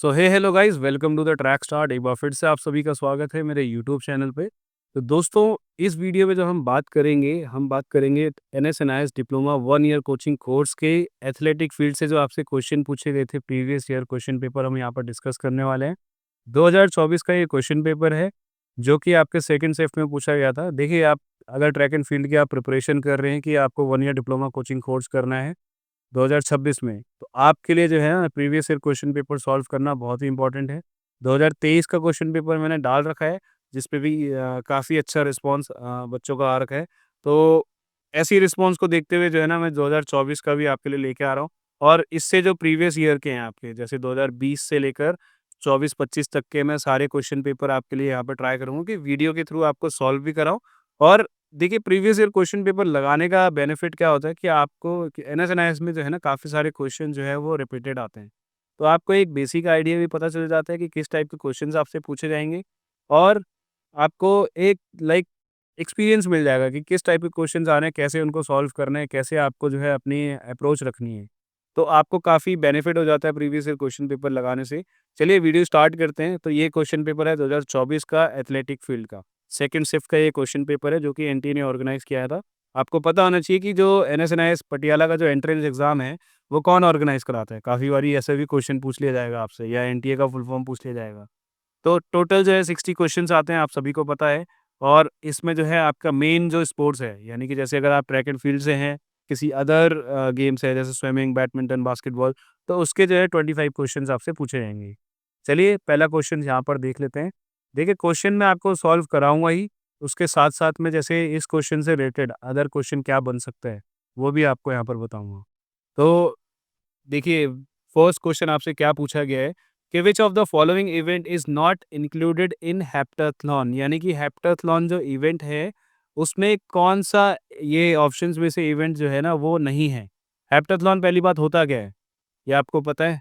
So hey hello guys, welcome to the track start. एक बार फिर से आप सभी का स्वागत है मेरे यूट्यूब चैनल पे। तो दोस्तों, इस वीडियो में जो हम बात करेंगे एनएसएनआईएस डिप्लोमा 1 ईयर कोचिंग कोर्स के एथलेटिक फील्ड से जो आपसे क्वेश्चन पूछे गए थे, प्रीवियस ईयर क्वेश्चन पेपर हम यहाँ पर डिस्कस करने वाले हैं। 2024 का ये क्वेश्चन पेपर है, जो कि आपके सेकंड शिफ्ट में पूछा गया था। देखिए, आप अगर ट्रैक एंड फील्ड की आप प्रिपरेशन कर रहे हैं कि आपको 1 ईयर डिप्लोमा कोचिंग कोर्स करना है 2026 में, तो आपके लिए जो है ना previous year question paper solve करना बहुत ही इंपॉर्टेंट है। 2023 का क्वेश्चन पेपर मैंने डाल रखा है, जिस पे भी काफ़ी अच्छा रिस्पॉन्स बच्चों का आ रखा है। तो ऐसी रिस्पॉन्स को देखते हुए जो है ना, मैं 2024 का भी आपके लिए लेके आ रहा हूँ। और इससे जो प्रीवियस ईयर के हैं आपके, जैसे 2020 से लेकर 24-25 तक के, मैं सारे क्वेश्चन पेपर आपके लिए यहाँ पर ट्राई करूँगा कि वीडियो के थ्रू आपको सॉल्व भी कराऊँ। और देखिए, प्रीवियस ईयर क्वेश्चन पेपर लगाने का बेनिफिट क्या होता है कि आपको एनएसएनआईएस में जो है ना काफ़ी सारे क्वेश्चन जो है वो रिपीटेड आते हैं। तो आपको एक बेसिक आइडिया भी पता चल जाता है कि किस टाइप के क्वेश्चंस आपसे पूछे जाएँगे, और आपको एक एक्सपीरियंस मिल जाएगा कि किस टाइप के क्वेश्चंस आ रहे हैं, कैसे उनको सॉल्व करना है, कैसे आपको जो है अपनी अप्रोच रखनी है। तो आपको काफ़ी बेनिफिट हो जाता है प्रीवियस ईयर क्वेश्चन पेपर लगाने से। चलिए वीडियो स्टार्ट करते हैं। तो ये क्वेश्चन पेपर है 2024 का एथलेटिक फील्ड का। सेकंड शिफ्ट का ये क्वेश्चन पेपर है, जो कि एनटीए ने ऑर्गेनाइज़ किया था। आपको पता होना चाहिए कि जो एनएसएनआईएस पटियाला का जो एंट्रेंस एग्ज़ाम है, वो कौन ऑर्गेनाइज़ कराता है? काफ़ी बारी ऐसा भी क्वेश्चन पूछ लिया जाएगा आपसे, या एनटीए का फुल फॉर्म पूछ लिया जाएगा। तो टोटल जो है 60 क्वेश्चन्स आते हैं, आप सभी को पता है। और इसमें जो है आपका मेन जो स्पोर्ट्स है, यानी कि जैसे अगर आप ट्रैक एंड फील्ड से हैं, किसी अदर गेम्स है जैसे स्विमिंग, बैडमिंटन, बास्केटबॉल, तो उसके जो है 25 क्वेश्चन्स आपसे पूछे जाएँगे। चलिए पहला क्वेश्चन यहाँ पर देख लेते हैं। देखिए, क्वेश्चन मैं आपको सॉल्व कराऊँगा ही, उसके साथ-साथ में जैसे इस क्वेश्चन से रिलेटेड अदर क्वेश्चन क्या बन सकता है, वो भी आपको यहाँ पर बताऊँगा। तो देखिए, फर्स्ट क्वेश्चन आपसे क्या पूछा गया है कि which of the following event is not included in heptathlon, यानी कि हेप्टाथलॉन जो इवेंट है, उसमें कौन-सा ये ऑप्शंस में से इवेंट जो है ना वो नहीं है। हेप्टाथलॉन पहली बात होता क्या है? ये आपको पता है?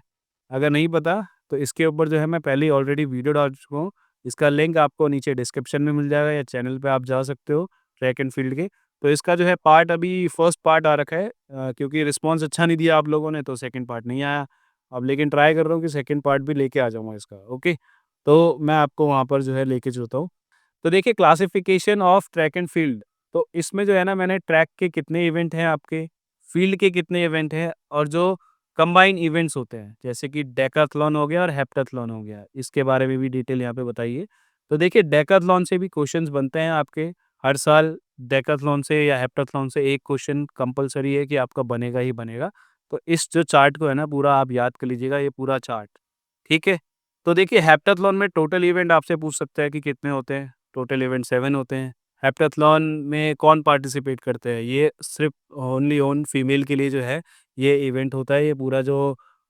अगर नहीं पता, तो इसके ऊपर जो है मैं पहले ही ऑलरेडी वीडियो डाल चुका हूँ। इसका लिंक आपको नीचे डिस्क्रिप्शन में मिल जाएगा, या चैनल पे आप जा सकते हो ट्रैक एंड फील्ड के। तो इसका जो है पार्ट अभी फर्स्ट पार्ट आ रखा है, क्योंकि रिस्पॉन्स अच्छा नहीं दिया आप लोगों ने, तो सेकंड पार्ट नहीं आया। अब लेकिन ट्राई कर रहा हूँ कि सेकंड पार्ट भी लेके आ जाऊँगा इसका, ओके? तो मैं आपको वहाँ पर जो है लेके चलता हूँ। तो देखिए, classification of track and field, तो इसमें जो है ना मैंने ट्रैक के कितने इवेंट हैं आपके, फील्ड के कितने इवेंट हैं, और जो कंबाइन इवेंट्स होते हैं, जैसे कि डेकाथलॉन हो गया और हेप्टाथलॉन हो गया, इसके बारे में भी डिटेल यहाँ पे बताइए। तो देखिए, डेकाथलॉन से भी क्वेश्चंस बनते हैं आपके हर साल। डेकाथलॉन से या हेप्टाथलॉन से एक क्वेश्चन कंपल्सरी है कि आपका बनेगा ही बनेगा। तो इस जो चार्ट को है ना पूरा आप याद कर लीजिएगा, ये पूरा चार्ट, ठीक है? तो देखिए, हेप्टाथलॉन में टोटल इवेंट आपसे पूछ सकता है कि कितने होते हैं। टोटल इवेंट 7 होते हैं। हेप्टाथलॉन में कौन पार्टिसिपेट करते हैं? ये सिर्फ़ ओनली ऑन फीमेल के लिए जो है ये इवेंट होता है। ये पूरा जो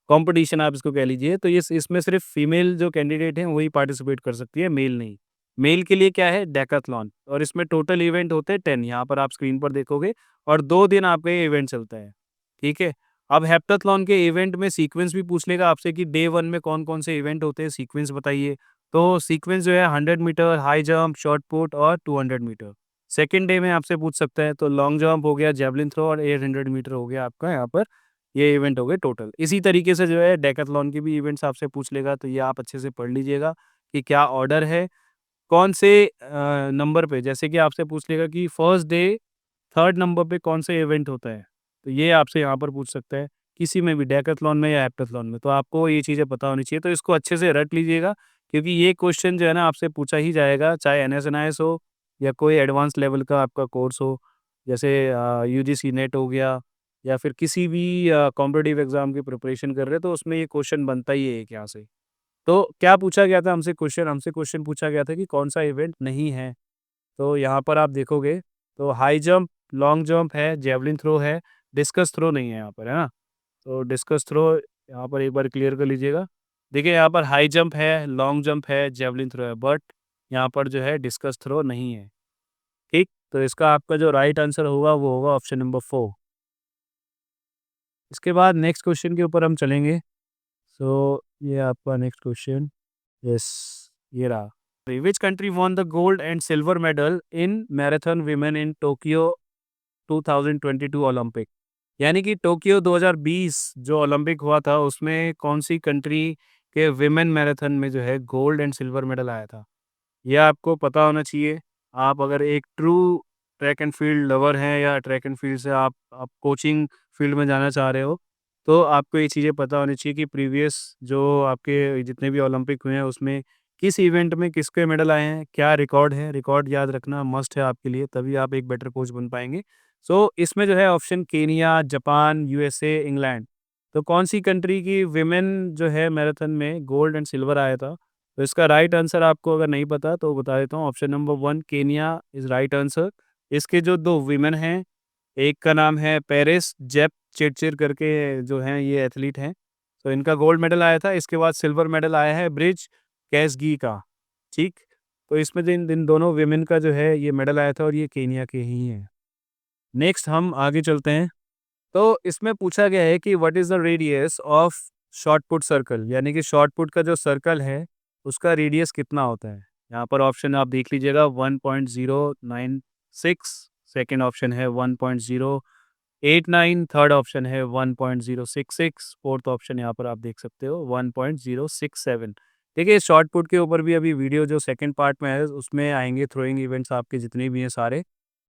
कॉम्पिटिशन आप इसको कह लीजिए, तो इसमें सिर्फ़ फीमेल जो कैंडिडेट हैं वही पार्टिसिपेट कर सकती है, मेल नहीं। मेल के लिए क्या है? डेकाथलॉन, और इसमें टोटल इवेंट होते हैं 10, यहाँ पर आप स्क्रीन पर देखोगे, और 2 दिन आपका ये इवेंट चलता है, ठीक है? अब हेप्टाथलॉन के इवेंट में सीक्वेंस भी पूछ लेगा आपसे कि डे 1 में कौन-कौन से इवेंट होते हैं, सीक्वेंस बताइए। तो सीक्वेंस जो है 100 metre, high jump, shot put और 200 मीटर। सेकंड डे में आपसे पूछ सकता है, तो लॉन्ग जंप हो गया, जेवलिन थ्रो और 800 मीटर हो गया आपका यहाँ पर, ये इवेंट हो गए टोटल। इसी तरीके से जो है डेकाथलॉन के भी इवेंट्स आपसे पूछ लेगा, तो ये आप अच्छे से पढ़ लीजिएगा कि क्या ऑर्डर है, कौन से नंबर पे, जैसे कि आपसे पूछ लेगा कि फर्स्ट डे 3rd नंबर पे कौन सा इवेंट होता है, तो ये आपसे यहाँ पर पूछ सकता है, किसी में भी डेकाथलॉन में या हेप्टाथलॉन में। तो आपको ये चीज़ें पता होनी चाहिए, तो इसको अच्छे से रट लीजिएगा, क्योंकि ये क्वेश्चन जो है ना आपसे पूछा ही जाएगा, चाहे एनएसएनआईएस हो या कोई एडवांस लेवल का आपका कोर्स हो, जैसे यूजीसी नेट हो गया, या फिर किसी भी कॉम्पिटिटिव एग्ज़ाम की प्रिपरेशन कर रहे हैं, तो उसमें ये क्वेश्चन बनता ही है एक यहाँ से। तो क्या पूछा गया था हमसे क्वेश्चन पूछा गया था कि कौन-सा इवेंट नहीं है। तो यहाँ पर आप देखोगे, तो हाई जंप, लॉन्ग जंप है, जेवलिन थ्रो है, डिस्कस थ्रो नहीं है यहाँ पर, है ना? तो डिस्कस थ्रो यहाँ पर एक बार क्लियर कर लीजिएगा। देखिए, यहाँ पर हाई जंप है, लॉन्ग जंप है, जेवलिन थ्रो है, बट यहाँ पर जो है डिस्कस थ्रो नहीं है, ठीक? तो इसका आपका जो राइट आंसर होगा वो होगा ऑप्शन नंबर 4। इसके बाद नेक्स्ट क्वेश्चन के ऊपर हम चलेंगे। सो ये आपका नेक्स्ट क्वेश्चन, यस, ये रहा। Which country won the gold and silver medal in marathon women in Tokyo 2022 Olympic? यानी कि टोक्यो 2020 जो ओलंपिक हुआ था, उसमें कौन सी कंट्री के विमेन मैराथन में जो है गोल्ड एंड सिल्वर मेडल आया था? ये आपको पता होना चाहिए। आप अगर एक true track and field lover हैं या ट्रैक एंड फील्ड से आप कोचिंग फील्ड में जाना चाह रहे हो, तो आपको ये चीज़ें पता होनी चाहिए कि प्रीवियस जो आपके जितने भी ओलंपिक हुए हैं उसमें किस इवेंट में किसके मेडल आए हैं, क्या रिकॉर्ड है, रिकॉर्ड याद रखना मस्ट है आपके लिए, तभी आप एक बेटर कोच बन पाएँगे। सो इसमें जो है option Kenya, Japan, USA, England. तो कौन-सी कंट्री की विमेन जो है मैराथन में गोल्ड एंड सिल्वर आया था? तो इसका राइट आंसर आपको अगर नहीं पता तो बता देता हूँ। Option number 1 Kenya is right answer. इसके जो 2 विमेन हैं, एक का नाम है पेरिस जेपचेट्चिर करके जो हैं ये एथलीट हैं। तो इनका गोल्ड मेडल आया था। इसके बाद सिल्वर मेडल आया है ब्रिज कैसगी का, ठीक? तो इसमें जिन इन दोनों विमेन का जो है ये मेडल आया था और ये केनिया के ही हैं। नेक्स्ट हम आगे चलते हैं। तो इसमें पूछा गया है कि what is the radius of shot put circle, यानी कि शॉट पुट का जो सर्कल है, उसका रेडियस कितना होता है? यहाँ पर ऑप्शन आप देख लीजिएगा 1.096, सेकंड ऑप्शन है 1.089, थर्ड ऑप्शन है 1.066, फोर्थ ऑप्शन यहाँ पर आप देख सकते हो 1.067। देखिए शॉट पुट के ऊपर भी अभी वीडियो जो सेकंड पार्ट में है उसमें आएँगे, थ्रोइंग इवेंट्स आपके जितने भी हैं सारे।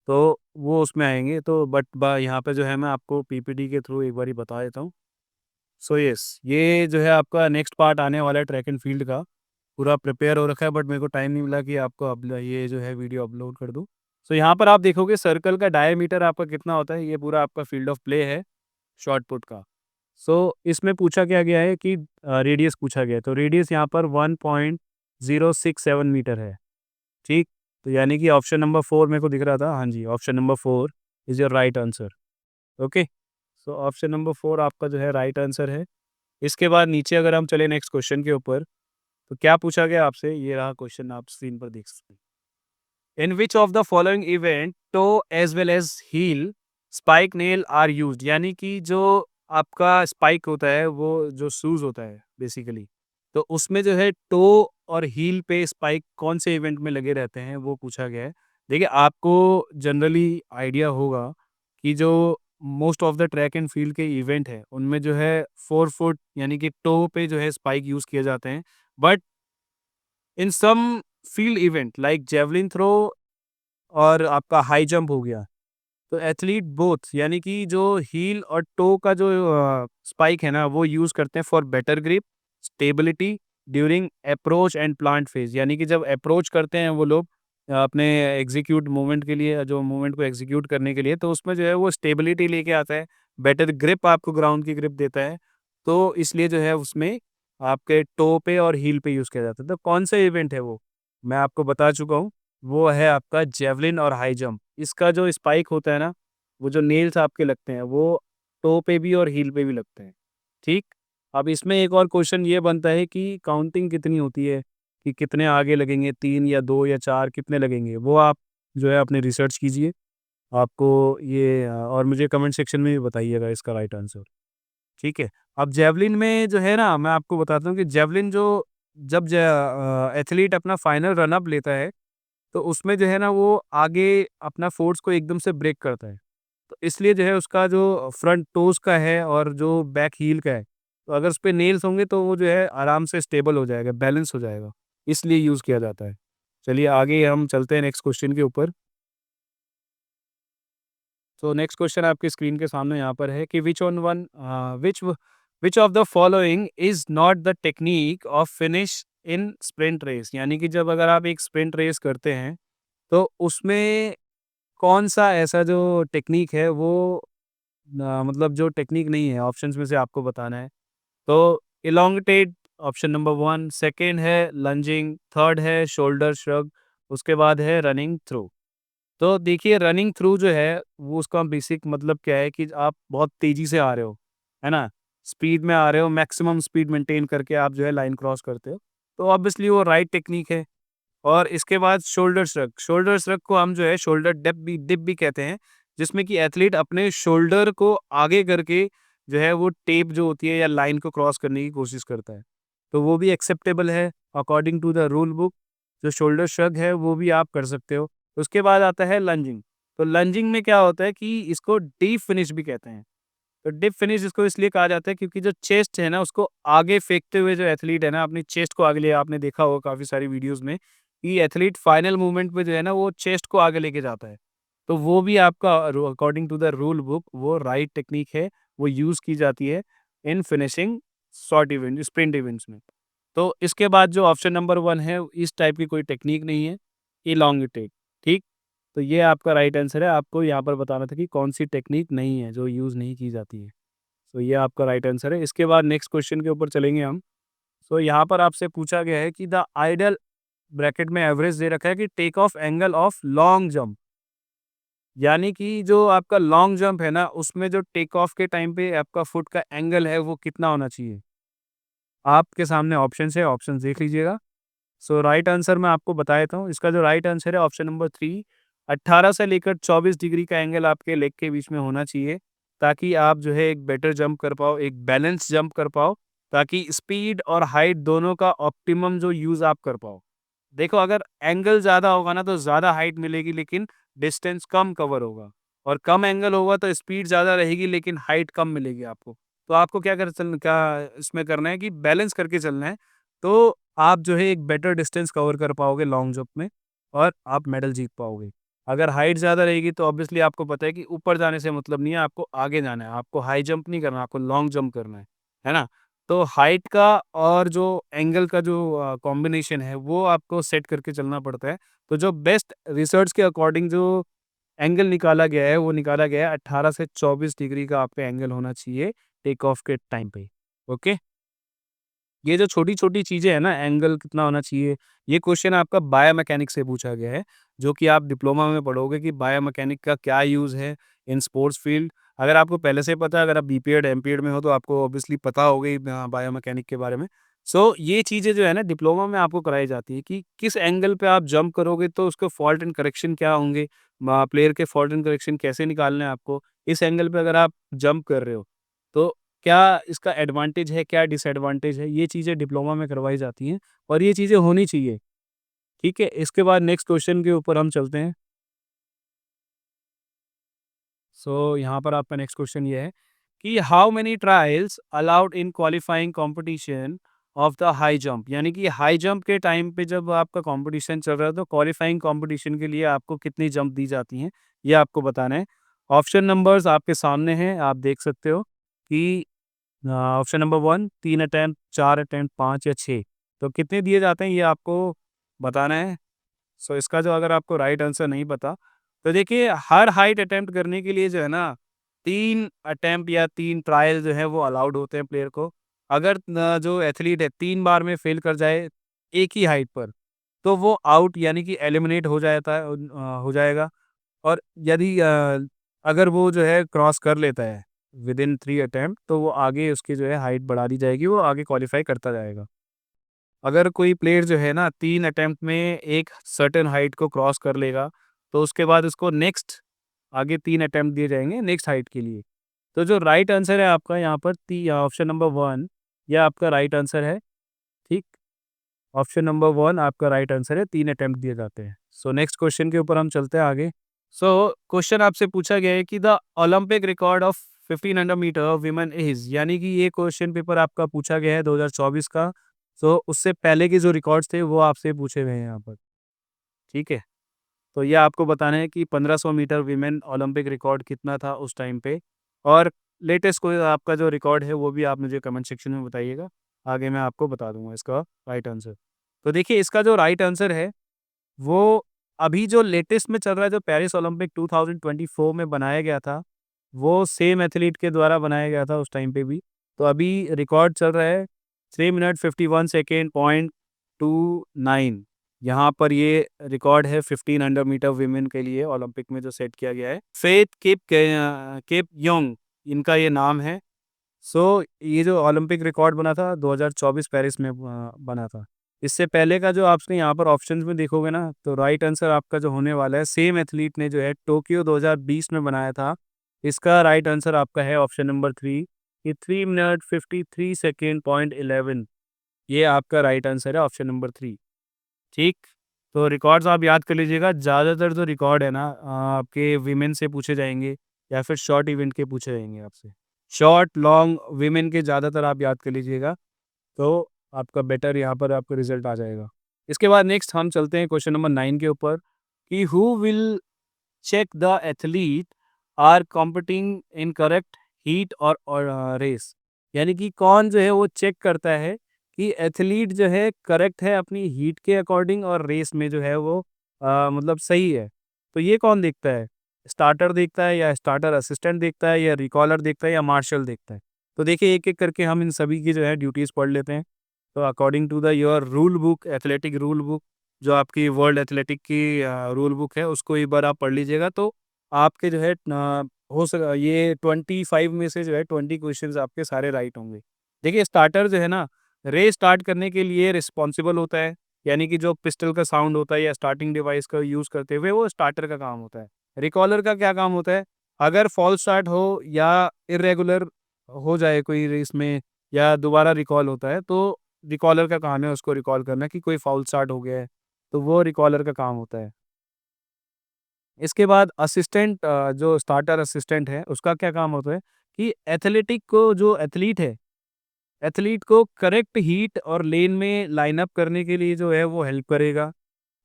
तो वो उसमें आएँगे, तो बट बा यहाँ पे जो है मैं आपको पीपीटी के थ्रू एक बारी बता देता हूँ। सो येस, ये जो है आपका नेक्स्ट पार्ट आने वाला है ट्रैक एंड फील्ड का, पूरा प्रिपेयर हो रखा है बट मेरे को टाइम नहीं मिला कि आपको ये जो है वीडियो अपलोड कर दूँ। सो यहाँ पर आप देखोगे सर्कल का डायमीटर आपका कितना होता है, ये पूरा आपका फील्ड ऑफ प्ले है शॉट पुट का। सो इसमें पूछा क्या गया है कि रेडियस पूछा गया है, तो रेडियस यहाँ पर 1.067 मीटर है। ठीक? तो यानी कि ऑप्शन नंबर 4 मेरे को दिख रहा था, हाँ जी, option number 4 is your right answer. Okay? So option number 4 आपका जो है राइट आंसर है। इसके बाद नीचे अगर हम चले नेक्स्ट क्वेश्चन के ऊपर, तो क्या पूछा गया आपसे? ये रहा क्वेश्चन, आप स्क्रीन पर देख सकते हैं। In which of the following event toe as well as heel spike nail are used, यानी कि जो आपका स्पाइक होता है, वो जो शूज़ होता है बेसिकली, तो उसमें जो है टो और हील पे स्पाइक कौन से इवेंट में लगे रहते हैं, वो पूछा गया है। देखिए, आपको जनरली आइडिया होगा कि जो most of the track and field के इवेंट हैं, उनमें जो है 4 फुट यानी कि टो पे जो है स्पाइक यूज़ किए जाते हैं। But in some field event like javelin throw और आपका हाई जंप हो गया, तो एथलीट बोथ यानी कि जो हील और टो का जो स्पाइक है ना, वो यूज़ करते हैं for better grip, stability during approach and plant phase, यानी कि जब अप्रोच करते हैं वो लोग अपने एग्ज़ीक्यूट मूवमेंट के लिए, जो मूवमेंट को एग्ज़ीक्यूट करने के लिए, तो उसमें जो है वो स्टेबिलिटी लेके आता है, बेटर ग्रिप आपको ग्राउंड की ग्रिप देता है, तो इसलिए जो है उसमें आपके टो पे और हील पे यूज़ किया जाता है। तो कौन सा इवेंट है वो? मैं आपको बता चुका हूँ, वो है आपका जेवलिन और हाई जंप। इसका जो स्पाइक होता है ना, वो जो नेल्स आपके लगते हैं, वो टो पे भी और हील पे भी लगते हैं, ठीक? अब इसमें एक और क्वेश्चन ये बनता है कि काउंटिंग कितनी होती है, कि कितने आगे लगेंगे, 3 या 2 या 4 कितने लगेंगे? वो आप जो है अपनी रिसर्च कीजिए। आपको ये और मुझे कमेंट सेक्शन में भी बताइएगा इसका राइट आंसर, ठीक है? अब जेवलिन में जो है ना, मैं आपको बताता हूँ कि जेवलिन जो जब एथलीट अपना फाइनल रन अप लेता है, तो उसमें जो है ना वो आगे अपना फ़ोर्स को एकदम से ब्रेक करता है। तो इसलिए जो है उसका जो फ्रंट टोज़ का है और जो बैक हील का है, तो अगर उसपे नेल्स होंगे तो वो जो है आराम से स्टेबल हो जाएगा, बैलेंस हो जाएगा, इसलिए यूज़ किया जाता है। चलिए आगे हम चलते हैं नेक्स्ट क्वेश्चन के ऊपर। तो नेक्स्ट क्वेश्चन आपकी स्क्रीन के सामने यहाँ पर है कि which of the following is not the technique of finish in sprint race, यानी कि जब अगर आप एक स्प्रिंट रेस करते हैं, तो उसमें कौन-सा ऐसा जो टेक्नीक है वो मतलब जो टेक्नीक नहीं है, ऑप्शंस में से आपको बताना है। तो एलोंगेटेड ऑप्शन नंबर 1, सेकंड है लंजिंग, थर्ड है शोल्डर श्रग, उसके बाद है रनिंग थ्रू। तो देखिए रनिंग थ्रू जो है वो उसका बेसिक मतलब क्या है कि आप बहुत तेज़ी से आ रहे हो, है ना? स्पीड में आ रहे हो, मैक्सिमम स्पीड मेंटेन करके आप जो है लाइन क्रॉस करते हो। तो ऑब्वियसली वो राइट टेक्नीक है। और इसके बाद शोल्डर श्रग को हम जो है शोल्डर डिप भी कहते हैं, जिसमें कि एथलीट अपने शोल्डर को आगे करके जो है वो टेप जो होती है या लाइन को क्रॉस करने की कोशिश करता है। तो वो भी एक्सेप्टेबल है according to the rule book. जो शोल्डर श्रग है वो भी आप कर सकते हो। उसके बाद आता है लंजिंग। तो लंजिंग में क्या होता है कि इसको डीप फिनिश भी कहते हैं। तो डिप फिनिश इसको इसलिए कहा जाता है क्योंकि जो चेस्ट है ना उसको आगे फेंकते हुए जो एथलीट है ना अपनी चेस्ट को आगे ले, आपने देखा होगा काफ़ी सारी वीडियोज़ में कि एथलीट फाइनल मूवमेंट पे जो है ना वो चेस्ट को आगे लेके जाता है। तो वो भी आपका according to the rule book वो राइट टेक्नीक है, वो यूज़ की जाती है in finishing short event sprint events में। तो इसके बाद जो ऑप्शन नंबर 1 है, इस टाइप की कोई टेक्नीक नहीं है, इलॉन्गेटेड, ठीक? तो ये आपका राइट आंसर है, आपको यहाँ पर बताना था कि कौन-सी टेक्नीक नहीं है, जो यूज़ नहीं की जाती है। तो ये आपका राइट आंसर है। इसके बाद नेक्स्ट क्वेश्चन के ऊपर चलेंगे हम। सो यहाँ पर आपसे पूछा गया है कि द आइडल ब्रैकेट में एवरेज दे रखा है कि take off angle of long jump, यानी कि जो आपका लॉन्ग जंप है ना, उसमें जो टेक ऑफ के टाइम पे आपका फुट का एंगल है, वो कितना होना चाहिए? आपके सामने ऑप्शंस है, ऑप्शंस देख लीजिएगा। सो राइट आंसर मैं आपको बता देता हूँ। इसका जो राइट आंसर है ऑप्शन नंबर 3, 18 से लेकर 24 डिग्री का एंगल आपके लेग के बीच में होना चाहिए, ताकि आप जो है एक बेटर जंप कर पाओ, एक बैलेंस जंप कर पाओ, ताकि स्पीड और हाइट दोनों का ऑप्टिमम जो यूज़ आप कर पाओ। देखो, अगर एंगल ज़्यादा होगा ना तो ज़्यादा हाइट मिलेगी लेकिन डिस्टेंस कम कवर होगा, और कम एंगल होगा तो स्पीड ज़्यादा रहेगी लेकिन हाइट कम मिलेगी आपको। तो आपको क्या इसमें करना है कि बैलेंस करके चलना है, तो आप जो है एक बेटर डिस्टेंस कवर कर पाओगे लॉन्ग जंप में और आप मेडल जीत पाओगे। अगर हाइट ज़्यादा रहेगी तो ऑब्वियसली आपको पता है कि ऊपर जाने से मतलब नहीं है, आपको आगे जाना है, आपको हाई जंप नहीं करना, आपको लॉन्ग जंप करना है ना? तो हाइट का और जो एंगल का जो कॉम्बिनेशन है वो आपको सेट करके चलना पड़ता है। तो जो बेस्ट रिसर्च के अकॉर्डिंग जो एंगल निकाला गया है वो निकाला गया है 18 से 24 डिग्री का आप पे एंगल होना चाहिए टेक ऑफ के टाइम पे। ओके? ये जो छोटी-छोटी चीज़ें हैं ना, एंगल कितना होना चाहिए, ये क्वेश्चन आपका बायोमैकेनिक्स से पूछा गया है, जो कि आप डिप्लोमा में पढ़ोगे कि बायोमैकेनिक का क्या यूज़ है इन स्पोर्ट्स फील्ड। अगर आपको पहले से ही पता है, अगर आप बीपीएड, एमपीएड में हो तो आपको ऑब्वियसली पता होगा ही बायोमैकेनिक के बारे में। सो ये चीज़ें जो है ना डिप्लोमा में आपको कराई जाती है कि किस एंगल पे आप जंप करोगे तो उसके फॉल्ट एंड करेक्शन क्या होंगे, प्लेयर के फॉल्ट एंड करेक्शन कैसे निकालने हैं आपको, इस एंगल पे अगर आप जंप कर रहे हो, तो क्या इसका एडवांटेज है, क्या डिसएडवांटेज है, ये चीज़ें डिप्लोमा में करवाई जाती हैं और ये चीज़ें होनी चाहिए, ठीक है? इसके बाद नेक्स्ट क्वेश्चन के ऊपर हम चलते हैं। सो यहाँ पर आपका नेक्स्ट क्वेश्चन ये है कि how many trials allowed in qualifying competition of the high jump, यानी कि हाई जंप के टाइम पे जब आपका कंपटीशन चल रहा है तो क्वालिफाइंग कंपटीशन के लिए आपको कितनी जंप दी जाती हैं, ये आपको बताना है। ऑप्शन नंबर्स आपके सामने हैं, आप देख सकते हो कि ऑप्शन नंबर 1 3 अटेम्प्ट, 4 अटेम्प्ट, 5 या 6, तो कितने दिए जाते हैं ये आपको बताना है। सो इसका जो अगर आपको राइट आंसर नहीं पता, तो देखिए हर हाइट अटेम्प्ट करने के लिए जो है ना 3 अटेम्प्ट या 3 ट्रायल जो है वो अलाउड होते हैं प्लेयर को। अगर जो एथलीट है 3 बार में फेल कर जाए एक ही हाइट पर, तो वो आउट यानी कि एलिमिनेट हो जाता है, हो जाएगा। और यदि अगर वो जो है क्रॉस कर लेता है विदिन 3 अटेम्प्ट, तो वो आगे उसकी जो है हाइट बढ़ा दी जाएगी, वो आगे क्वालीफाई करता जाएगा। अगर कोई प्लेयर जो है ना 3 अटेम्प्ट में एक सर्टेन हाइट को क्रॉस कर लेगा, तो उसके बाद उसको नेक्स्ट आगे 3 अटेम्प्ट दिए जाएँगे नेक्स्ट हाइट के लिए। तो जो राइट आंसर है आपका यहाँ पर ऑप्शन नंबर 1, ये आपका राइट आंसर है, ठीक? ऑप्शन नंबर 1 आपका राइट आंसर है, 3 अटेम्प्ट दिए जाते हैं। सो नेक्स्ट क्वेश्चन के ऊपर हम चलते हैं आगे। सो क्वेश्चन आपसे पूछा गया है कि the Olympic record of 1500 metre women is, यानी कि ये क्वेश्चन पेपर आपका पूछा गया है 2024 का। सो उससे पहले के जो रिकॉर्ड्स थे वो आपसे पूछे गए हैं यहाँ पर, ठीक है? तो ये आपको बताना है कि 1500 मीटर विमेन ओलंपिक रिकॉर्ड कितना था उस टाइम पे, और लेटेस्ट कोई आपका जो रिकॉर्ड है वो भी आप मुझे कमेंट सेक्शन में बताइएगा। आगे मैं आपको बता दूंगा इसका राइट आंसर। तो देखिए इसका जो राइट आंसर है वो अभी जो लेटेस्ट में चल रहा है, जो पेरिस ओलंपिक 2024 में बनाया गया था, वो सेम एथलीट के द्वारा बनाया गया था उस टाइम पे भी। तो अभी रिकॉर्ड चल रहा है 3 मिनट 51 सेकंड पॉइंट 29। यहाँ पर ये रिकॉर्ड है 1500 मीटर वीमेन के लिए ओलंपिक में जो सेट किया गया है। फेथ केप योंग इनका ये नाम है। सो ये जो ओलंपिक रिकॉर्ड बना था 2024 पेरिस में बना था। इससे पहले का जो आपने यहाँ पर ऑप्शंस में देखोगे ना, तो राइट आंसर आपका जो होने वाला है सेम एथलीट ने जो है टोक्यो 2020 में बनाया था। इसका राइट आंसर आपका है ऑप्शन नंबर 3 कि 3 मिनट 53 सेकंड पॉइंट 11, ये आपका राइट आंसर है ऑप्शन नंबर 3, ठीक? तो रिकॉर्ड्स आप याद कर लीजिएगा, ज़्यादातर जो रिकॉर्ड है ना आपके वीमेन से पूछे जाएँगे या फिर शॉर्ट इवेंट के पूछे जाएँगे आपसे। शॉर्ट, लॉन्ग, वीमेन के ज़्यादातर आप याद कर लीजिएगा, तो आपका बेटर यहाँ पर आपका रिज़ल्ट आ जाएगा। इसके बाद नेक्स्ट हम चलते हैं क्वेश्चन नंबर 9 के ऊपर कि who will check the athlete are competing in correct heat और रेस, यानी कि कौन जो है वो चेक करता है कि एथलीट जो है करेक्ट है अपनी हीट के अकॉर्डिंग और रेस में जो है वो मतलब सही है। तो ये कौन देखता है? स्टार्टर देखता है या स्टार्टर असिस्टेंट देखता है या रिकॉलर देखता है या मार्शल देखता है? तो देखिए एक एक करके हम इन सभी की जो है ड्यूटीज़ पढ़ लेते हैं। तो according to the your rule book, athletic rule book, जो आपकी वर्ल्ड एथलेटिक की रूल बुक है, उसको एक बार आप पढ़ लीजिएगा, तो आपके जो है हो सका ये 25 में से जो है 20 क्वेश्चंस आपके सारे राइट होंगे। देखिए स्टार्टर जो है ना, रेस स्टार्ट करने के लिए रिस्पॉन्सिबल होता है, यानी कि जो पिस्टल का साउंड होता है या स्टार्टिंग डिवाइस का यूज़ करते हुए वो स्टार्टर का काम होता है। रिकॉलर का क्या काम होता है? अगर फॉल्स स्टार्ट हो या इर्रेगुलर हो जाए कोई रेस में या दोबारा रिकॉल होता है, तो रिकॉलर का काम है उसको रिकॉल करना कि कोई फाउल स्टार्ट हो गया है, तो वो रिकॉलर का काम होता है। इसके बाद असिस्टेंट जो स्टार्टर असिस्टेंट है, उसका क्या काम होता है कि एथलेटिक को जो एथलीट है, एथलीट को करेक्ट हीट और लेन में लाइन अप करने के लिए जो है वो हेल्प करेगा।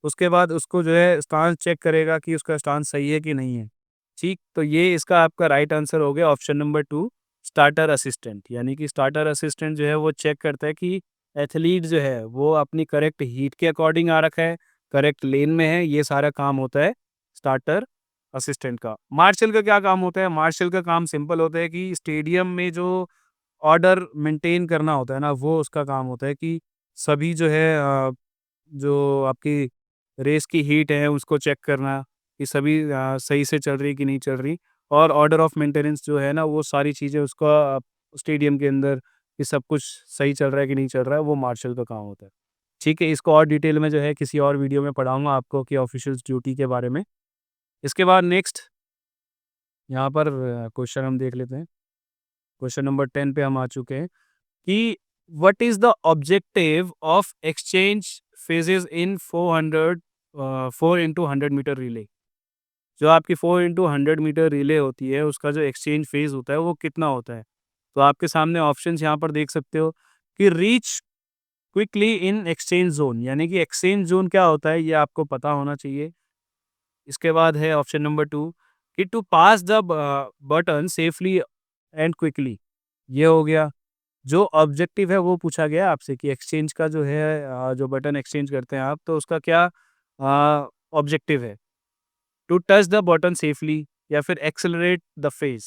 उसके बाद उसको जो है स्टांस चेक करेगा कि उसका स्टांस सही है कि नहीं है। ठीक, तो ये इसका आपका राइट आंसर हो गया ऑप्शन नंबर 2, स्टार्टर असिस्टेंट। यानी कि स्टार्टर असिस्टेंट जो है वो चेक करता है कि एथलीट जो है वो अपनी करेक्ट हीट के अकॉर्डिंग आ रखा है, करेक्ट लेन में है, ये सारा काम होता है स्टार्टर असिस्टेंट का। मार्शल का क्या काम होता है? मार्शल का काम सिंपल होता है कि स्टेडियम में जो ऑर्डर मेंटेन करना होता है ना, वो उसका काम होता है कि सभी जो है जो आपकी रेस की हीट है उसको चेक करना कि सभी सही से चल रही कि नहीं चल रही, और ऑर्डर ऑफ मेंटेनेंस जो है ना वो सारी चीज़ें उसका स्टेडियम के अंदर कि सब कुछ सही चल रहा है कि नहीं चल रहा है, वो मार्शल का काम होता है। ठीक है, इसको और डिटेल में जो है किसी और वीडियो में पढ़ाऊँगा आपको कि ऑफिशियल्स ड्यूटी के बारे में। इसके बाद नेक्स्ट यहाँ पर क्वेश्चन हम देख लेते हैं। क्वेश्चन नंबर 10 पे हम आ चुके हैं कि what is the objective of exchange phases in 4 into 100 metre relay? जो आपकी 4 इंटू 100 मीटर रिले होती है, उसका जो एक्सचेंज फेज होता है वो कितना होता है? तो आपके सामने ऑप्शंस यहाँ पर देख सकते हो कि reach quickly in exchange zone, यानी कि एक्सचेंज जोन क्या होता है ये आपको पता होना चाहिए। इसके बाद है ऑप्शन नंबर 2 कि to pass the baton safely and quickly, ये हो गया। जो ऑब्जेक्टिव है वो पूछा गया आपसे कि एक्सचेंज का जो है जो बटन एक्सचेंज करते हैं आप, तो उसका क्या ऑब्जेक्टिव है? To touch the baton safely या फिर एक्सेलरेट द फेज।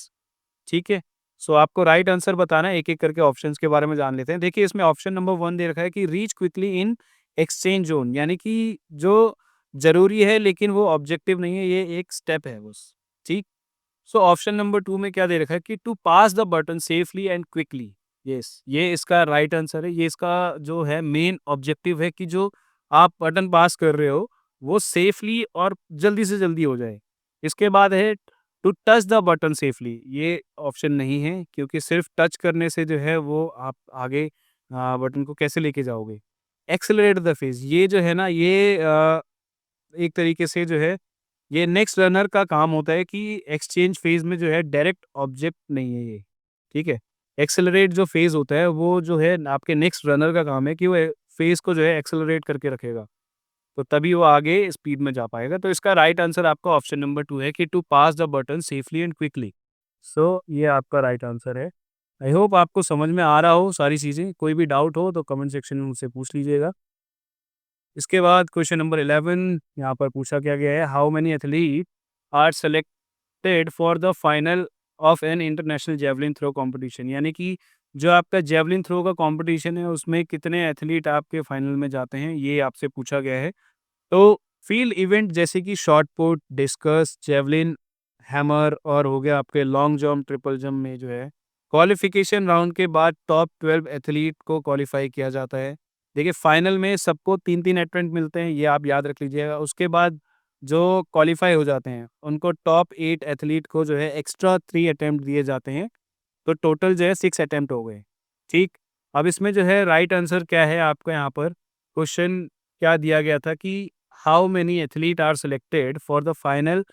ठीक है, सो आपको राइट आंसर बताना है, एक एक करके ऑप्शंस के बारे में जान लेते हैं। देखिए इसमें ऑप्शन नंबर 1 दे रखा है कि reach quickly in exchange zone, यानी कि जो जरूरी है लेकिन वो ऑब्जेक्टिव नहीं है, ये एक स्टेप है बस। ठीक, सो ऑप्शन नंबर 2 में क्या दे रखा है कि to pass the baton safely and quickly. Yes, ये इसका राइट आंसर है। ये इसका जो है मेन ऑब्जेक्टिव है कि जो आप बटन पास कर रहे हो वो सेफली और जल्दी से जल्दी हो जाए। इसके बाद है to touch the baton safely, ये ऑप्शन नहीं है क्योंकि सिर्फ टच करने से जो है वो आप आगे बटन को कैसे लेके जाओगे। एक्सेलरेट द फेज, ये जो है ना ये एक तरीके से जो है ये नेक्स्ट रनर का काम होता है कि एक्सचेंज फेज में जो है डायरेक्ट ऑब्जेक्ट नहीं है ये, ठीक है। एक्सेलरेट जो फेज होता है वो जो है आपके नेक्स्ट रनर का काम है कि वो फेज को जो है एक्सेलरेट करके रखेगा, तो तभी वो आगे स्पीड में जा पाएगा। तो इसका राइट आंसर आपका ऑप्शन नंबर 2 है कि to pass the baton safely and quickly. So ये आपका राइट आंसर है। आई होप आपको समझ में आ रहा हो सारी चीज़ें। कोई भी डाउट हो तो कमेंट सेक्शन में मुझसे पूछ लीजिएगा। इसके बाद क्वेश्चन नंबर 11 यहाँ पर पूछा क्या गया है, how many athlete are selected for the final of an international javelin throw competition, यानी कि जो आपका जेवलिन थ्रो का कंपटीशन है उसमें कितने एथलीट आपके फाइनल में जाते हैं, ये आपसे पूछा गया है। तो फील्ड इवेंट जैसे कि shot put, discuss, javelin, hammer और हो गया आपके लॉन्ग जंप, ट्रिपल जंप में जो है क्वालिफिकेशन राउंड के बाद टॉप 12 एथलीट को क्वालिफाई किया जाता है। देखिए फाइनल में सबको 3-3 अटेम्प्ट मिलते हैं, ये आप याद रख लीजिएगा। उसके बाद जो क्वालिफाई हो जाते हैं उनको टॉप 8 एथलीट को जो है एक्स्ट्रा 3 अटेम्प्ट दिए जाते हैं, तो टोटल जो है 6 अटेम्प्ट हो गए। ठीक, अब इसमें जो है राइट आंसर क्या है आपका यहाँ पर क्वेश्चन क्या दिया गया था कि how many athlete are selected for the final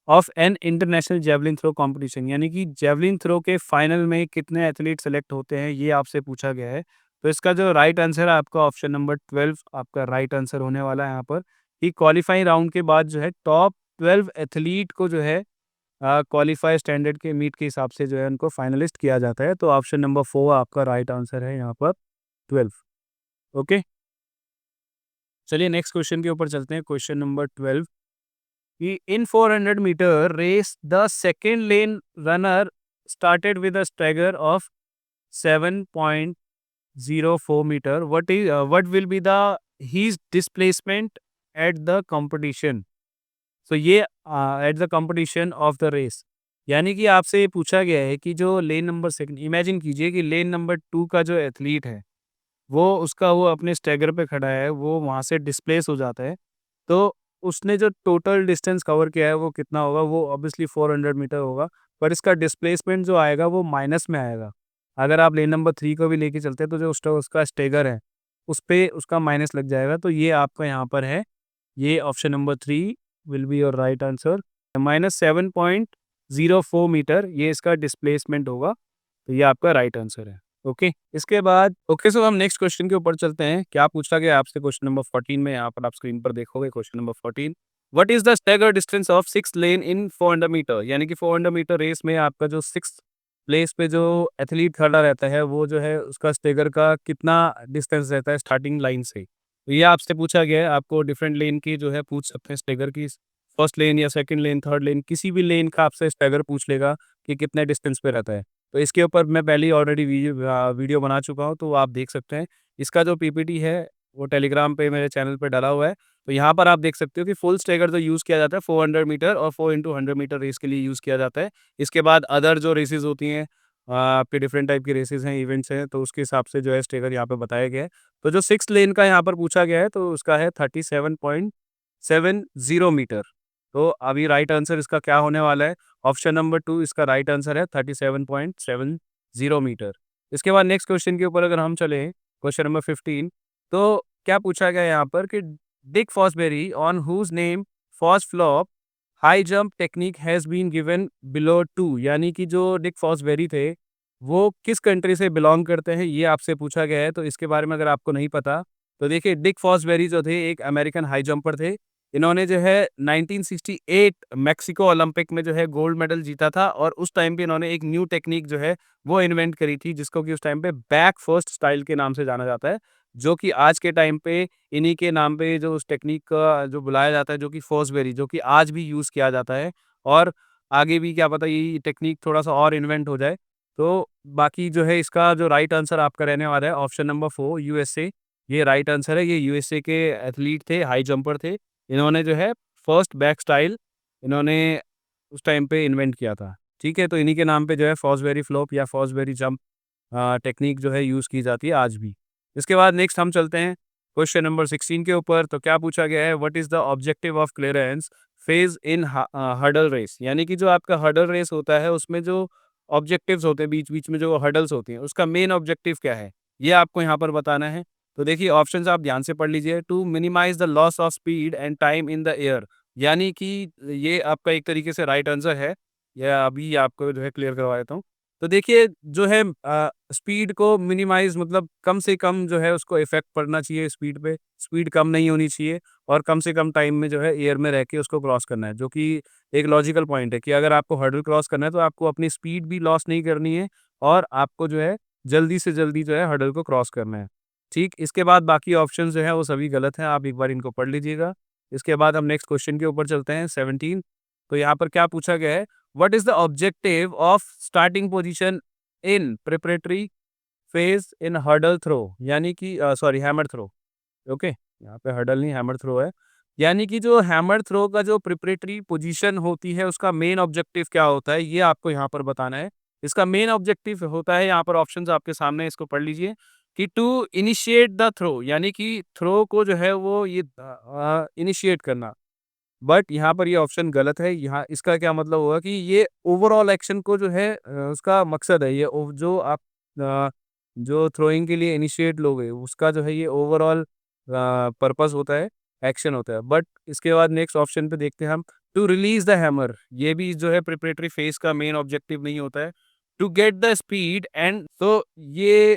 of an international javelin throw competition, यानी कि जेवलिन थ्रो के फाइनल में कितने एथलीट सेलेक्ट होते हैं, ये आपसे पूछा गया है। तो इसका जो राइट आंसर है आपका ऑप्शन नंबर 12 आपका राइट आंसर होने वाला है यहाँ पर, कि क्वालीफाइंग राउंड के बाद जो है टॉप 12 एथलीट को जो है क्वालीफाई स्टैंडर्ड के मीट के हिसाब से जो है उनको फाइनलिस्ट किया जाता है। तो ऑप्शन नंबर 4 आपका राइट आंसर है यहाँ पर 12। ओके, चलिए नेक्स्ट क्वेश्चन के ऊपर चलते हैं। क्वेश्चन नंबर 12 कि in 400 metre race the second lane runner started with a stagger of 7.04 meter. What will be the his displacement at the competition? So ये at the competition of the race, यानी कि आपसे ये पूछा गया है कि जो लेन नंबर सेकंड, इमेजिन कीजिए कि लेन नंबर 2 का जो एथलीट है वो अपने स्टैगर पे खड़ा है, वो वहाँ से डिस्प्लेस हो जाता है। तो उसने जो टोटल डिस्टेंस कवर किया है वो कितना होगा? वो ऑब्वियसली 400 मीटर होगा, पर इसका डिस्प्लेसमेंट जो आएगा वो माइनस में आएगा। अगर आप लेन नंबर 3 को भी लेके चलते हैं तो जो उसका स्टैगर है, उस पे उसका माइनस लग जाएगा। तो ये आपका यहाँ पर है, ये option number 3 will be your right answer. -7.04 metre ये इसका डिस्प्लेसमेंट होगा, तो ये आपका राइट आंसर है। ओके, इसके बाद सो हम नेक्स्ट क्वेश्चन के ऊपर चलते हैं। क्या पूछा गया आपसे क्वेश्चन नंबर 14 में, यहाँ पर आप स्क्रीन पर देखोगे question number 14। What is the stagger distance of 6 lane in 400 metre, यानी कि 400 मीटर रेस में आपका जो 6 प्लेस पे जो एथलीट खड़ा रहता है वो जो है उसका स्टैगर का कितना डिस्टेंस रहता है स्टार्टिंग लाइन से। तो ये आपसे पूछा गया है, आपको डिफरेंट लेन की जो है पूछ सकते हैं स्टैगर की, फर्स्ट लेन या सेकंड लेन, थर्ड लेन, किसी भी लेन का आपसे स्टैगर पूछ लेगा कि कितने डिस्टेंस पे रहता है। तो इसके ऊपर मैं पहले ही ऑलरेडी वीडियो बना चुका हूँ, तो वो आप देख सकते हैं। इसका जो पीपीटी है वो टेलीग्राम पे मेरे चैनल पे डाला हुआ है। तो यहाँ पर आप देख सकते हो कि फुल स्टैगर जो यूज़ किया जाता है 400 मीटर और 4 इंटू 100 मीटर रेस के लिए यूज़ किया जाता है। इसके बाद अदर जो रेसेस होती हैं, आपके डिफरेंट टाइप की रेसेस हैं, इवेंट्स हैं, तो उसके हिसाब से जो है स्टैगर यहाँ पे बताया गया है। तो जो 6 लेन का यहाँ पर पूछा गया है तो उसका है 37.70 मीटर। तो अभी राइट आंसर इसका क्या होने वाला है? ऑप्शन नंबर 2 इसका राइट आंसर है 37.70 मीटर। इसके बाद नेक्स्ट क्वेश्चन के ऊपर अगर हम चलें, क्वेश्चन नंबर 15, तो क्या पूछा गया है यहाँ पर कि Dick Fosbury on whose name Fosflop high jump technique has been given below to, यानी कि जो डिक फॉसबेरी थे वो किस कंट्री से बिलोंग करते हैं, ये आपसे पूछा गया है। तो इसके बारे में अगर आपको नहीं पता तो देखिए, डिक फॉसबेरी जो थे एक अमेरिकन हाई जंपर थे। इन्होंने जो है 1968 मेक्सिको ओलंपिक में जो है गोल्ड मेडल जीता था और उस टाइम पे इन्होंने एक न्यू टेक्निक जो है वो इन्वेंट करी थी, जिसको कि उस टाइम पे बैक फर्स्ट स्टाइल के नाम से जाना जाता है, जो कि आज के टाइम पे इन्हीं के नाम पे जो उस टेक्निक का जो बुलाया जाता है, जो कि फॉसबेरी, जो कि आज भी यूज़ किया जाता है और आगे भी क्या पता ये टेक्निक थोड़ा-सा और इन्वेंट हो जाए। तो बाकी जो है इसका जो राइट आंसर आपका रहने वाला है ऑप्शन नंबर 4 यूएसए, ये राइट आंसर है। ये यूएसए के एथलीट थे, हाई जंपर थे। इन्होंने जो है फर्स्ट बैक स्टाइल इन्होंने उस टाइम पे इन्वेंट किया था। ठीक है? तो इन्हीं के नाम पे जो है फॉसबेरी फ्लॉप या फॉसबेरी जंप टेक्निक जो है यूज़ की जाती है आज भी। इसके बाद नेक्स्ट हम चलते हैं क्वेश्चन नंबर 16 के ऊपर। तो क्या पूछा गया है? What is the objective of clearance phase in hurdle race, यानी कि जो आपका हर्डल रेस होता है उसमें जो ऑब्जेक्टिव्स होते हैं, बीच-बीच में जो हर्डल्स होती हैं, उसका मेन ऑब्जेक्टिव क्या है? ये आपको यहाँ पर बताना है। तो देखिए ऑप्शंस आप ध्यान से पढ़ लीजिए। To minimise the loss of speed and time in the air, यानी कि ये आपका एक तरीके से राइट आंसर है। या अभी आपको जो है क्लियर करवा देता हूँ। तो देखिए जो है स्पीड को मिनिमाइज़ मतलब कम से कम जो है उसको इफ़ेक्ट पड़ना चाहिए स्पीड पे, स्पीड कम नहीं होनी चाहिए और कम से कम टाइम में जो है एयर में रह के उसको क्रॉस करना है, जो कि एक लॉजिकल पॉइंट है कि अगर आपको हर्डल क्रॉस करना है तो आपको अपनी स्पीड भी लॉस नहीं करनी है और आपको जो है जल्दी से जल्दी जो है हर्डल को क्रॉस करना है। ठीक, इसके बाद बाकी ऑप्शंस जो हैं वो सभी गलत हैं, आप एक बार इनको पढ़ लीजिएगा। इसके बाद हम नेक्स्ट क्वेश्चन के ऊपर चलते हैं 17। तो यहाँ पर क्या पूछा गया है? What is the objective of starting position in preparatory phase in hurdle throw, यानी कि सॉरी हैमर थ्रो। ओके, यहाँ पे हर्डल नहीं हैमर थ्रो है। यानी कि जो हैमर थ्रो का जो प्रिपरेटरी पोजीशन होती है उसका मेन ऑब्जेक्टिव क्या होता है, ये आपको यहाँ पर बताना है। इसका मेन ऑब्जेक्टिव होता है, यहाँ पर ऑप्शंस आपके सामने है, इसको पढ़ लीजिए कि टू इनिशिएट द थ्रो, यानी कि थ्रो को जो है वो ये इनिशिएट करना। बट यहाँ पर ये ऑप्शन गलत है। यहाँ इसका क्या मतलब होगा कि ये ओवरऑल एक्शन को जो है उसका मकसद है, ये जो आप जो थ्रोइंग के लिए इनिशिएट लोगे उसका जो है ये ओवरऑल पर्पस होता है। एक्शन होता है। बट इसके बाद नेक्स्ट ऑप्शन पे देखते हैं हम, टू रिलीज द हैमर, ये भी जो है प्रिपरेटरी फेज का मेन ऑब्जेक्टिव नहीं होता है। To get the speed and, तो ये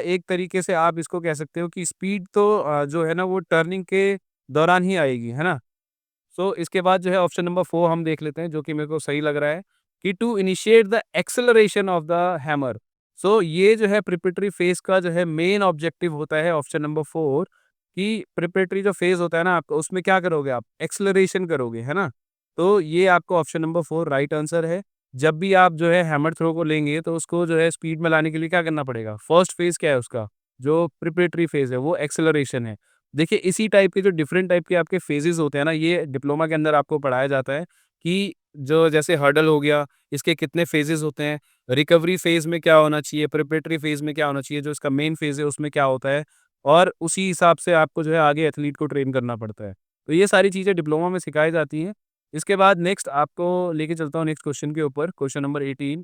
एक तरीके से आप इसको कह सकते हो कि स्पीड तो जो है ना वो टर्निंग के दौरान ही आएगी, है ना? सो इसके बाद जो है ऑप्शन नंबर 4 हम देख लेते हैं, जो कि मेरे को सही लग रहा है, कि to initiate the acceleration of the hammer. So ये जो है प्रिपरेटरी फेज का जो है मेन ऑब्जेक्टिव होता है ऑप्शन नंबर 4, कि प्रिपरेटरी जो फेज होता है ना आपका, उसमें क्या करोगे आप? एक्सेलरेशन करोगे, है ना? तो ये आपको ऑप्शन नंबर 4 राइट आंसर है। जब भी आप जो है हैमर थ्रो को लेंगे तो उसको जो है स्पीड में लाने के लिए क्या करना पड़ेगा? फर्स्ट फेज क्या है उसका? जो प्रिपरेटरी फेज है वो एक्सेलरेशन है। देखिए इसी टाइप के जो डिफरेंट टाइप के आपके फेजेस होते हैं ना, ये डिप्लोमा के अंदर आपको पढ़ाया जाता है, कि जो जैसे हर्डल हो गया, इसके कितने फेजेस होते हैं, रिकवरी फेज में क्या होना चाहिए, प्रिपरेटरी फेज में क्या होना चाहिए, जो इसका मेन फेज है उसमें क्या होता है, और उसी हिसाब से आपको जो है आगे एथलीट को ट्रेन करना पड़ता है। तो ये सारी चीज़ें डिप्लोमा में सिखाई जाती हैं। इसके बाद नेक्स्ट आपको लेके चलता हूँ नेक्स्ट क्वेश्चन के ऊपर, क्वेश्चन नंबर 18।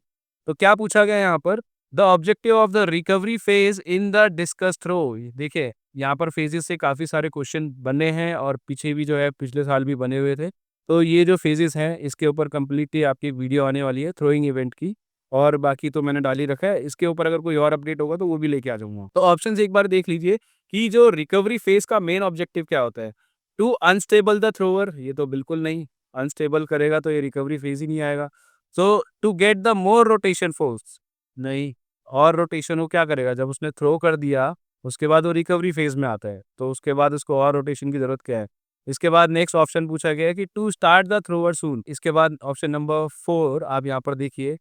तो क्या पूछा गया है यहाँ पर? The objective of the recovery phase in the discus throw. देखिए यहाँ पर फेजेस से काफ़ी सारे क्वेश्चन बने हैं, और पीछे भी जो है पिछले साल भी बने हुए थे। तो ये जो फेजेस हैं इसके ऊपर कंप्लीटली आपकी वीडियो आने वाली है थ्रोइंग इवेंट की, और बाकी तो मैंने डाल ही रखा है। इसके ऊपर अगर कोई और अपडेट होगा तो वो भी लेके आ जाऊँगा। तो ऑप्शंस एक बार देख लीजिए कि जो रिकवरी फेज का मेन ऑब्जेक्टिव क्या होता है? टू अनस्टेबल द थ्रोवर, ये तो बिल्कुल नहीं, अनस्टेबल करेगा तो ये रिकवरी फेज ही नहीं आएगा। So to get the more rotation force, नहीं, और रोटेशन वो क्या करेगा? जब उसने थ्रो कर दिया उसके बाद वो रिकवरी फेज में आता है, तो उसके बाद उसको और रोटेशन की जरूरत क्या है? इसके बाद नेक्स्ट ऑप्शन पूछा गया है कि to start the thrower soon. इसके बाद ऑप्शन नंबर 4 आप यहाँ पर देखिए,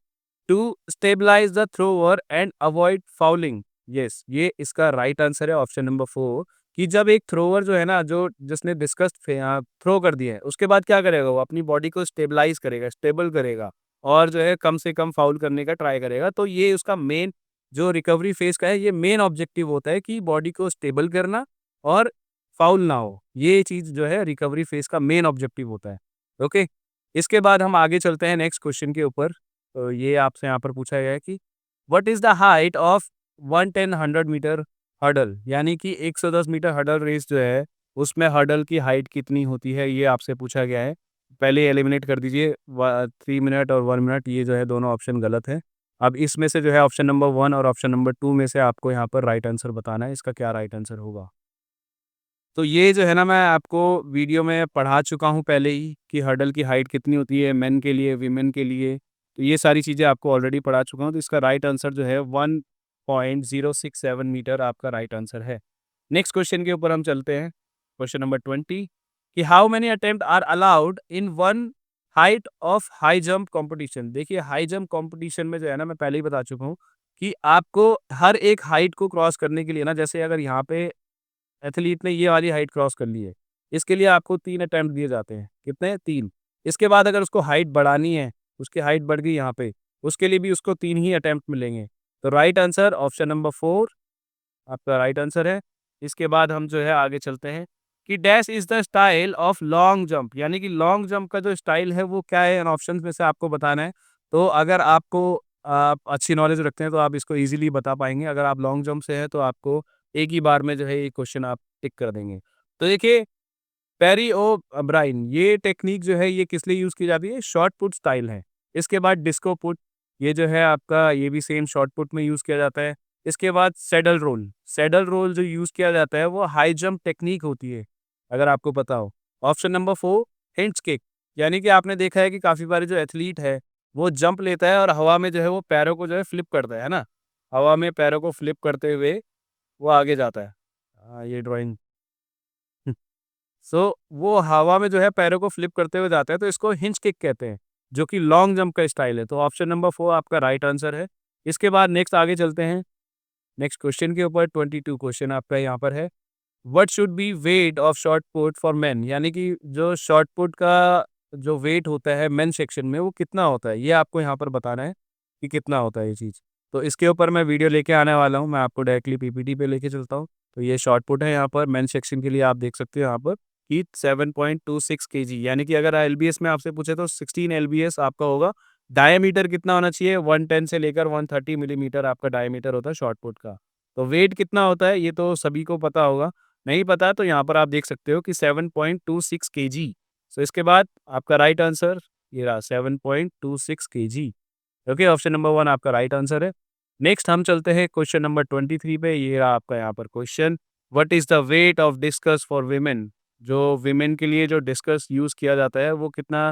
to stabilise the thrower and avoid fouling. Yes, ये इसका राइट आंसर है ऑप्शन नंबर 4, कि जब एक थ्रोवर जो है ना, जो जिसने डिस्कस थ्रो कर दिया है, उसके बाद क्या करेगा? वो अपनी बॉडी को स्टेबलाइज करेगा, स्टेबल करेगा, और जो है कम से कम फाउल करने का ट्राई करेगा। तो ये उसका मेन जो रिकवरी फेज का है, ये मेन ऑब्जेक्टिव होता है कि बॉडी को स्टेबल करना और फाउल ना हो। ये चीज़ जो है रिकवरी फेज का मेन ऑब्जेक्टिव होता है। ओके, इसके बाद हम आगे चलते हैं नेक्स्ट क्वेश्चन के ऊपर। तो ये आपसे यहाँ पर पूछा गया है कि what is the height of 110 100 metre hurdle, यानी कि 110 मीटर हर्डल रेस जो है, उसमें हर्डल की हाइट कितनी होती है, ये आपसे पूछा गया है। पहले एलिमिनेट कर दीजिए, 3 मिनट और 1 मिनट, ये जो है दोनों ऑप्शन गलत है। अब इसमें से जो है ऑप्शन नंबर 1 और ऑप्शन नंबर 2 में से आपको यहाँ पर राइट आंसर बताना है, इसका क्या राइट आंसर होगा। तो ये जो है ना, मैं आपको वीडियो में पढ़ा चुका हूँ पहले ही, कि हर्डल की हाइट कितनी होती है मेन के लिए, वीमेन के लिए। तो ये सारी चीज़ें आपको ऑलरेडी पढ़ा चुका हूँ, तो इसका राइट आंसर जो है 1.067 मीटर आपका राइट आंसर है। नेक्स्ट क्वेश्चन के ऊपर हम चलते हैं, क्वेश्चन नंबर 20, कि how many attempt are allowed in one height of high jump competition. देखिए हाई जंप कॉम्पिटिशन में जो है ना, मैं पहले ही बता चुका हूँ कि आपको हर एक हाइट को क्रॉस करने के लिए ना, जैसे अगर यहाँ पे एथलीट ने ये वाली हाइट क्रॉस कर ली है, इसके लिए आपको 3 अटेम्प्ट दिए जाते हैं। कितने? 3। इसके बाद अगर उसको हाइट बढ़ानी है, उसकी हाइट बढ़ गई यहाँ पे, उसके लिए भी उसको 3 ही अटेम्प्ट मिलेंगे। तो राइट आंसर ऑप्शन नंबर 4 आपका राइट आंसर है। इसके बाद हम जो है आगे चलते हैं, कि dash is the style of long jump, यानी कि लॉन्ग जंप का जो स्टाइल है वो क्या है? इन ऑप्शंस में से आपको बताना है। तो अगर आपको आप अच्छी नॉलेज रखते हैं तो आप इसको ईज़िली बता पाएँगे। अगर आप लॉन्ग जंप से हैं तो आपको एक ही बार में जो है ये क्वेश्चन आप टिक कर देंगे। तो देखिए पेरी ओ ब्राइन, ये टेक्नीक जो है ये किस लिए यूज़ की जाती है? शॉट पुट स्टाइल है। इसके बाद डिस्को पुट, ये जो है आपका ये भी सेम शॉट पुट में यूज़ किया जाता है। इसके बाद सैडल रोल जो यूज़ किया जाता है वो हाई जंप टेक्नीक होती है, अगर आपको पता हो। ऑप्शन नंबर 4 हिंच किक, यानी कि आपने देखा है कि काफ़ी बार जो एथलीट है वो जंप लेता है और हवा में जो है वो पैरों को जो है फ्लिप करता है ना? हवा में पैरों को फ्लिप करते हुए वो आगे जाता है। ये ड्राइंग सो वो हवा में जो है पैरों को फ्लिप करते हुए जाता है, तो इसको हिंच किक कहते हैं, जो कि लॉन्ग जंप का स्टाइल है। तो ऑप्शन नंबर 4 आपका राइट आंसर है। इसके बाद नेक्स्ट आगे चलते हैं, नेक्स्ट क्वेश्चन के ऊपर। 22 क्वेश्चन आपका यहाँ पर है, what should be weight of shot put for main, यानी कि जो शॉट पुट का जो वेट होता है मेन सेक्शन में वो कितना होता है, ये आपको यहाँ पर बताना है कि कितना होता है ये चीज़। तो इसके ऊपर मैं वीडियो लेके आने वाला हूँ, मैं आपको डायरेक्टली पीपीटी पे लेके चलता हूँ। तो ये शॉट पुट है यहाँ पर मेन सेक्शन के लिए, आप देख सकते हो यहाँ पर कि 7.26 केजी, यानी कि अगर एलबीएस में आपसे पूछे तो 16 एलबीएस आपका होगा। डायमीटर कितना होना चाहिए? 110 से लेकर 130 मिलीमीटर आपका डायमीटर होता है शॉट पुट का। तो वेट कितना होता है ये तो सभी को पता होगा। नहीं पता तो यहाँ पर आप देख सकते हो कि 7.26 केजी। सो इसके बाद आपका राइट आंसर ये रहा 7.26 केजी। ओके, ऑप्शन नंबर 1 आपका राइट आंसर है। नेक्स्ट हम चलते हैं क्वेश्चन नंबर 23 पे। ये रहा आपका यहाँ पर question, what is the weight of discuss for women? जो वुमेन के लिए जो डिस्कस यूज़ किया जाता है वो कितना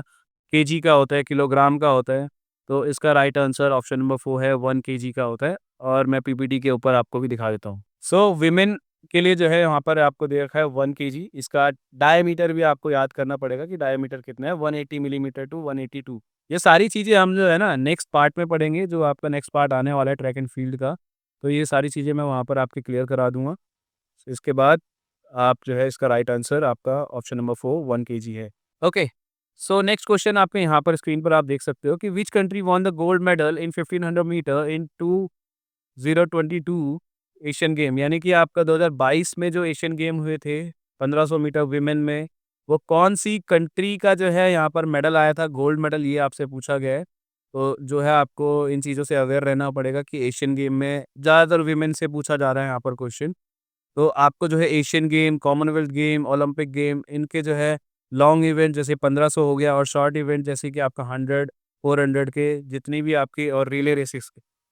केजी का होता है, किलोग्राम का होता है? तो इसका राइट आंसर ऑप्शन नंबर 4 है, 1 केजी का होता है और मैं पीपीटी के ऊपर आपको भी दिखा देता हूँ। सो वुमेन के लिए जो है यहाँ पर आपको दे रखा है 1 केजी। इसका डायमीटर भी आपको याद करना पड़ेगा कि डायमीटर कितना है, 180 मिलीमीटर टू 182। ये सारी चीज़ें हम जो है ना नेक्स्ट पार्ट में पढ़ेंगे, जो आपका नेक्स्ट पार्ट आने वाला है ट्रैक एंड फील्ड का। तो ये सारी चीज़ें मैं वहाँ पर आपके क्लियर करा दूँगा। इसके बाद आप जो है इसका राइट आंसर आपका ऑप्शन नंबर 4 1 केजी है। ओके, सो नेक्स्ट क्वेश्चन आपके यहाँ पर स्क्रीन पर आप देख सकते हो कि which country won the gold medal in 1500 metre in 2022 Asian game? यानी कि आपका 2022 में जो एशियन गेम हुए थे 1500 मीटर विमेन में, वो कौन-सी कंट्री का जो है यहाँ पर मेडल आया था, गोल्ड मेडल, ये आपसे पूछा गया है। तो जो है आपको इन चीज़ों से अवेयर रहना पड़ेगा कि एशियन गेम में ज़्यादातर विमेन से पूछा जा रहा है यहाँ पर क्वेश्चन। तो आपको जो है Asian game, Commonwealth game, Olympic game, इनके जो है लॉन्ग इवेंट जैसे 1500 हो गया और शॉर्ट इवेंट जैसे कि आपका 100, 400 के जितनी भी आपकी और रिले रेसेस,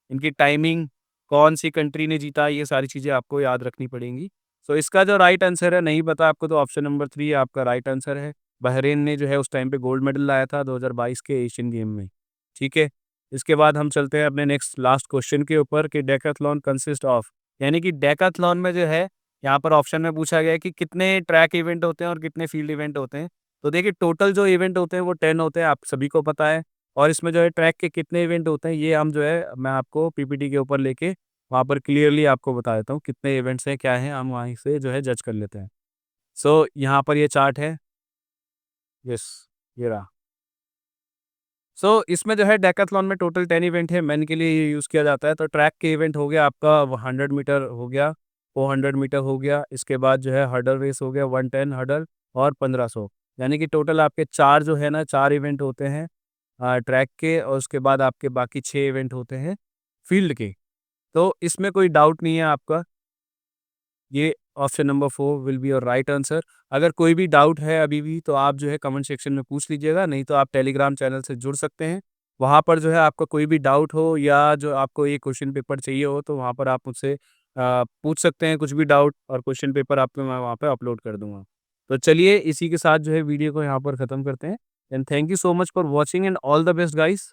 इनकी टाइमिंग कौन-सी कंट्री ने जीता, ये सारी चीज़ें आपको याद रखनी पड़ेंगी। सो इसका जो राइट आंसर है, नहीं पता आपको, तो ऑप्शन नंबर 3 आपका राइट आंसर है। बहरीन ने जो है उस टाइम पे गोल्ड मेडल लाया था 2022 के एशियन गेम में। ठीक है? इसके बाद हम चलते हैं अपने नेक्स्ट लास्ट क्वेश्चन के ऊपर कि डेकाथलॉन कंसिस्ट ऑफ, यानी कि डेकाथलॉन में जो है यहाँ पर ऑप्शन में पूछा गया है कि कितने ट्रैक इवेंट होते हैं और कितने फील्ड इवेंट होते हैं। तो देखिए टोटल जो इवेंट होते हैं वो 10 होते हैं, आप सभी को पता है। और इसमें जो है ट्रैक के कितने इवेंट होते हैं ये हम जो है मैं आपको पीपीटी के ऊपर लेके वहाँ पर क्लियरली आपको बता देता हूँ कितने इवेंट्स हैं, क्या हैं, हम वहीं से जो है जज कर लेते हैं। सो यहाँ पर ये चार्ट है। यस, ये रहा। सो इसमें जो है डेकाथलॉन में टोटल 10 इवेंट है, मेन के लिए ये यूज़ किया जाता है। तो ट्रैक के इवेंट हो गया आपका 100 मीटर हो गया, 400 मीटर हो गया, इसके बाद जो है हर्डल रेस हो गया, 110 हर्डल और 1500। यानी कि टोटल आपके 4 जो है ना 4 इवेंट होते हैं ट्रैक के, और उसके बाद आपके बाकी 6 इवेंट होते हैं फील्ड के। तो इसमें कोई डाउट नहीं है आपका, ये option number 4 will be your right answer. अगर कोई भी डाउट है अभी भी तो आप जो है कमेंट सेक्शन में पूछ लीजिएगा, नहीं तो आप टेलीग्राम चैनल से जुड़ सकते हैं। वहाँ पर जो है आपका कोई भी डाउट हो या जो आपको ये क्वेश्चन पेपर चाहिए हो तो वहाँ पर आप मुझसे पूछ सकते हैं कुछ भी डाउट, और क्वेश्चन पेपर आपको मैं वहाँ पे अपलोड कर दूँगा। तो चलिए इसी के साथ जो है वीडियो को यहाँ पर ख़त्म करते हैं। And thank you so much for watching and all the best guys.